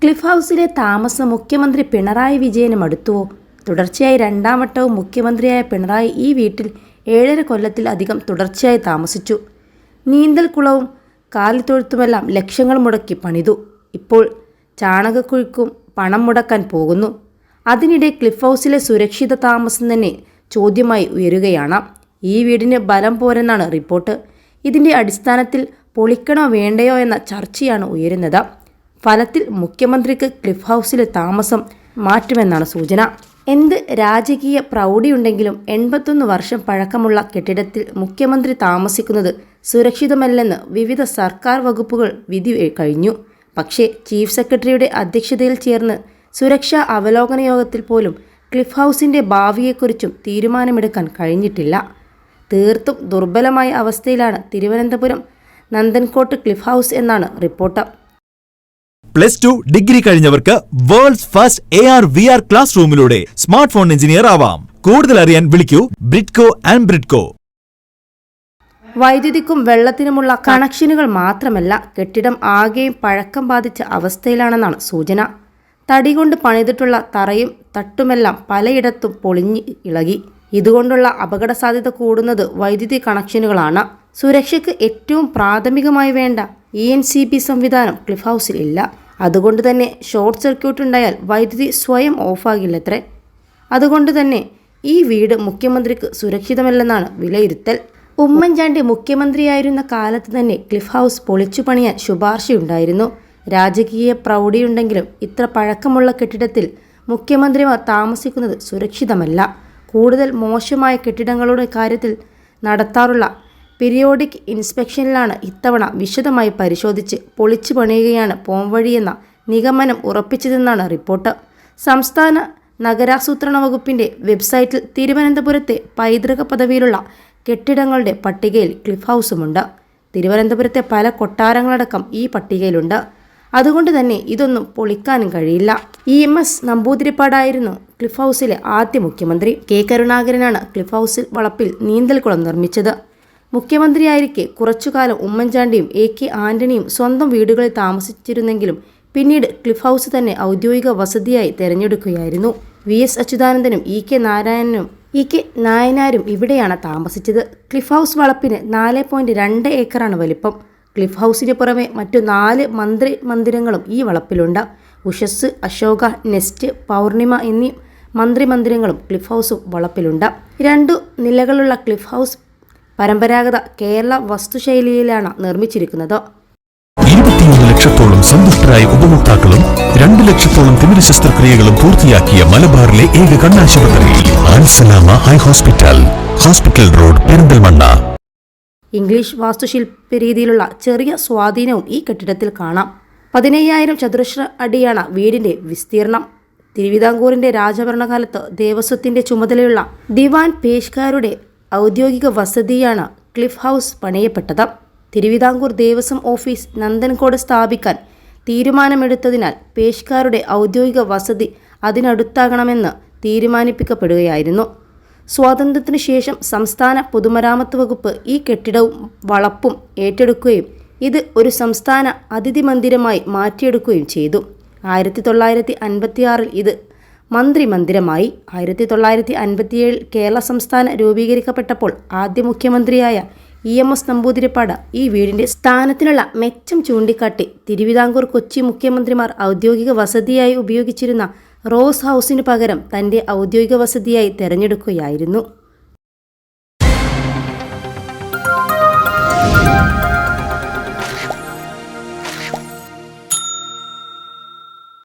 Cliff ഹൗസിലെ താമസം മുഖ്യമന്ത്രി പിണറായി വിജയന് മടുത്തുവോ? തുടർച്ചയായി രണ്ടാം വട്ടവും മുഖ്യമന്ത്രിയായ പിണറായി ഈ വീട്ടിൽ 7.5 കൊല്ലത്തിലധികം തുടർച്ചയായി താമസിച്ചു. നീന്തൽക്കുളവും കാലിത്തൊഴുത്തുമെല്ലാം ലക്ഷങ്ങൾ മുടക്കി പണിതു. ഇപ്പോൾ ചാണകക്കുഴിക്കും പണം മുടക്കാൻ പോകുന്നു. അതിനിടെ ക്ലിഫ് ഹൗസിലെ സുരക്ഷിത താമസം തന്നെ ചോദ്യമായി ഉയരുകയാണ്. ഈ വീടിന് ബലം പോരെന്നാണ് റിപ്പോർട്ട്. ഇതിൻ്റെ അടിസ്ഥാനത്തിൽ പൊളിക്കണോ വേണ്ടയോ എന്ന ചർച്ചയാണ് ഉയരുന്നത്. ഫലത്തിൽ മുഖ്യമന്ത്രിക്ക് ക്ലിഫ് ഹൗസിലെ താമസം മാറ്റുമെന്നാണ് സൂചന. എന്ത് രാജകീയ പ്രൗഢിയുണ്ടെങ്കിലും 81 വർഷം പഴക്കമുള്ള കെട്ടിടത്തിൽ മുഖ്യമന്ത്രി താമസിക്കുന്നത് സുരക്ഷിതമല്ലെന്ന് വിവിധ സർക്കാർ വകുപ്പുകൾ വിധി കഴിഞ്ഞു. പക്ഷേ ചീഫ് സെക്രട്ടറിയുടെ അധ്യക്ഷതയിൽ ചേർന്ന് സുരക്ഷാ അവലോകന യോഗത്തിൽ പോലും ക്ലിഫ് ഹൗസിൻ്റെ ഭാവിയെക്കുറിച്ചും തീരുമാനമെടുക്കാൻ കഴിഞ്ഞിട്ടില്ല. തീർത്തും ദുർബലമായ അവസ്ഥയിലാണ് തിരുവനന്തപുരം നന്ദൻകോട്ട് ക്ലിഫ് ഹൗസ് എന്നാണ് റിപ്പോർട്ട്. +2 ഡിഗ്രി കഴിഞ്ഞവർക്ക് വേൾഡ്സ് ഫസ്റ്റ് AR/VR ക്ലാസ് റൂമിലൂടെ സ്മാർട്ട് ഫോൺ എഞ്ചിനീയർ ആവാം. കൂടുതൽ അറിയാൻ വിളിക്കൂ ബ്രിഡ്കോ ആൻഡ് ബ്രിഡ്കോ. വൈദ്യുതിക്കും വെള്ളത്തിനുമുള്ള കണക്ഷനുകൾ മാത്രമല്ല, കെട്ടിടം ആകെയും പഴക്കം ബാധിച്ച അവസ്ഥയിലാണെന്നാണ് സൂചന. തടി കൊണ്ട് പണിതിട്ടുള്ള തറയും തട്ടുമെല്ലാം പലയിടത്തും പൊളിഞ്ഞ് ഇളകി. ഇതുകൊണ്ടുള്ള അപകട സാധ്യത കൂടുന്നത് വൈദ്യുതി കണക്ഷനുകളാണ്. സുരക്ഷയ്ക്ക് ഏറ്റവും പ്രാഥമികമായി വേണ്ട ENCP സംവിധാനം ക്ലിഫ് ഹൗസിൽ ഇല്ല. അതുകൊണ്ട് തന്നെ ഷോർട്ട് സർക്യൂട്ട് ഉണ്ടായാൽ വൈദ്യുതി സ്വയം ഓഫാകില്ലത്രേ. അതുകൊണ്ട് തന്നെ ഈ വീട് മുഖ്യമന്ത്രിക്ക് സുരക്ഷിതമല്ലെന്നാണ് വിലയിരുത്തൽ. ഉമ്മൻചാണ്ടി മുഖ്യമന്ത്രിയായിരുന്ന കാലത്ത് തന്നെ ക്ലിഫ് ഹൗസ് പൊളിച്ചു പണിയാൻ ശുപാർശയുണ്ടായിരുന്നു. രാജകീയ പ്രൗഢിയുണ്ടെങ്കിലും ഇത്ര പഴക്കമുള്ള കെട്ടിടത്തിൽ മുഖ്യമന്ത്രിമാർ താമസിക്കുന്നത് സുരക്ഷിതമല്ല. കൂടുതൽ മോശമായ കെട്ടിടങ്ങളുടെ കാര്യത്തിൽ നടത്താറുള്ള പീരിയോഡിക് ഇൻസ്പെക്ഷനിലാണ് ഇത്തവണ വിശദമായി പരിശോധിച്ച് പൊളിച്ചു പണിയുകയാണ് പോംവഴിയെന്ന നിഗമനം ഉറപ്പിച്ചതെന്നാണ് റിപ്പോർട്ട്. സംസ്ഥാന നഗരാസൂത്രണ വകുപ്പിൻ്റെ വെബ്സൈറ്റിൽ തിരുവനന്തപുരത്തെ പൈതൃക പദവിയിലുള്ള കെട്ടിടങ്ങളുടെ പട്ടികയിൽ ക്ലിഫ് ഹൗസുമുണ്ട്. തിരുവനന്തപുരത്തെ പല കൊട്ടാരങ്ങളടക്കം ഈ പട്ടികയിലുണ്ട്. അതുകൊണ്ട് തന്നെ ഇതൊന്നും പൊളിക്കാനും കഴിയില്ല. EMS നമ്പൂതിരിപ്പാടായിരുന്നു ക്ലിഫ് ഹൗസിലെ ആദ്യ മുഖ്യമന്ത്രി. K കരുണാകരനാണ് ക്ലിഫ് ഹൗസിൽ വളപ്പിൽ നീന്തൽക്കുളം നിർമ്മിച്ചത്. മുഖ്യമന്ത്രിയായിരിക്കെ കുറച്ചുകാലം ഉമ്മൻചാണ്ടിയും AK ആന്റണിയും സ്വന്തം വീടുകളിൽ താമസിച്ചിരുന്നെങ്കിലും പിന്നീട് ക്ലിഫ് ഹൗസ് തന്നെ ഔദ്യോഗിക വസതിയായി തിരഞ്ഞെടുക്കുകയായിരുന്നു. VS അച്യുതാനന്ദനും EK നായനാരും ഇവിടെയാണ് താമസിച്ചത്. ക്ലിഫ് ഹൗസ് വളപ്പിന് 4.2 ഏക്കറാണ് വലിപ്പം. ക്ലിഫ് ഹൗസിന് പുറമെ മറ്റു 4 മന്ത്രി മന്ദിരങ്ങളും ഈ വളപ്പിലുണ്ട്. ഉഷസ്, അശോക, നെസ്റ്റ്, പൗർണിമ എന്നീ മന്ത്രി മന്ദിരങ്ങളും ക്ലിഫ് ഹൗസും വളപ്പിലുണ്ട്. 2 നിലകളുള്ള ക്ലിഫ് ഹൗസ് പരമ്പരാഗത കേരള വസ്തുശൈലിയിലാണ് നിർമ്മിച്ചിരിക്കുന്നത്. 21 ലക്ഷത്തോളം സന്തുഷ്ടരായ ഉപഭോക്താക്കളും 2 ലക്ഷത്തോളം തിമിര ശസ്ത്രക്രിയകളും പൂർത്തിയാക്കിയ മലബാറിലെ ഏക കണ്ണാശുപത്രി ആൻസലാമ eye hospital, hospital road, Perinthalmanna. English വാസ്തുശില്പ രീതിയിലുള്ള ചെറിയ സ്വാധീനവും ഈ കെട്ടിടത്തിൽ കാണാം. 15,000 ചതുരശ്ര അടിയാണ് വീടിൻ്റെ വിസ്തീർണം. തിരുവിതാംകൂറിൻ്റെ രാജഭരണകാലത്ത് ദേവസ്വത്തിൻ്റെ ചുമതലയുള്ള ദിവാൻ പേഷ്കാരുടെ ഔദ്യോഗിക വസതിയാണ് ക്ലിഫ് ഹൗസ് പണിയപ്പെട്ടത്. തിരുവിതാംകൂർ ദേവസ്വം ഓഫീസ് നന്ദൻകോട് സ്ഥാപിക്കാൻ തീരുമാനമെടുത്തതിനാൽ പേഷ്കാരുടെ ഔദ്യോഗിക വസതി അതിനടുത്താകണമെന്ന് തീരുമാനിക്കപ്പെടുകയായിരുന്നു. സ്വാതന്ത്ര്യത്തിനു ശേഷം സംസ്ഥാന പൊതുമരാമത്ത് വകുപ്പ് ഈ കെട്ടിടവും വളപ്പും ഏറ്റെടുക്കുകയും ഇത് ഒരു സംസ്ഥാന അതിഥി മന്ദിരമായി മാറ്റിയെടുക്കുകയും ചെയ്തു. 1956 ഇത് മന്ത്രി മന്ദിരമായി. 1957 കേരള സംസ്ഥാനം രൂപീകരിക്കപ്പെട്ടപ്പോൾ ആദ്യ മുഖ്യമന്ത്രിയായ EMS നമ്പൂതിരിപ്പാട് ഈ വീടിൻ്റെ സ്ഥാനത്തിനുള്ള മെച്ചം ചൂണ്ടിക്കാട്ടി തിരുവിതാംകൂർ കൊച്ചി മുഖ്യമന്ത്രിമാർ ഔദ്യോഗിക വസതിയായി ഉപയോഗിച്ചിരുന്ന റോസ് ഹൗസിന് പകരം തൻ്റെ ഔദ്യോഗിക വസതിയായി തിരഞ്ഞെടുക്കുകയായിരുന്നു.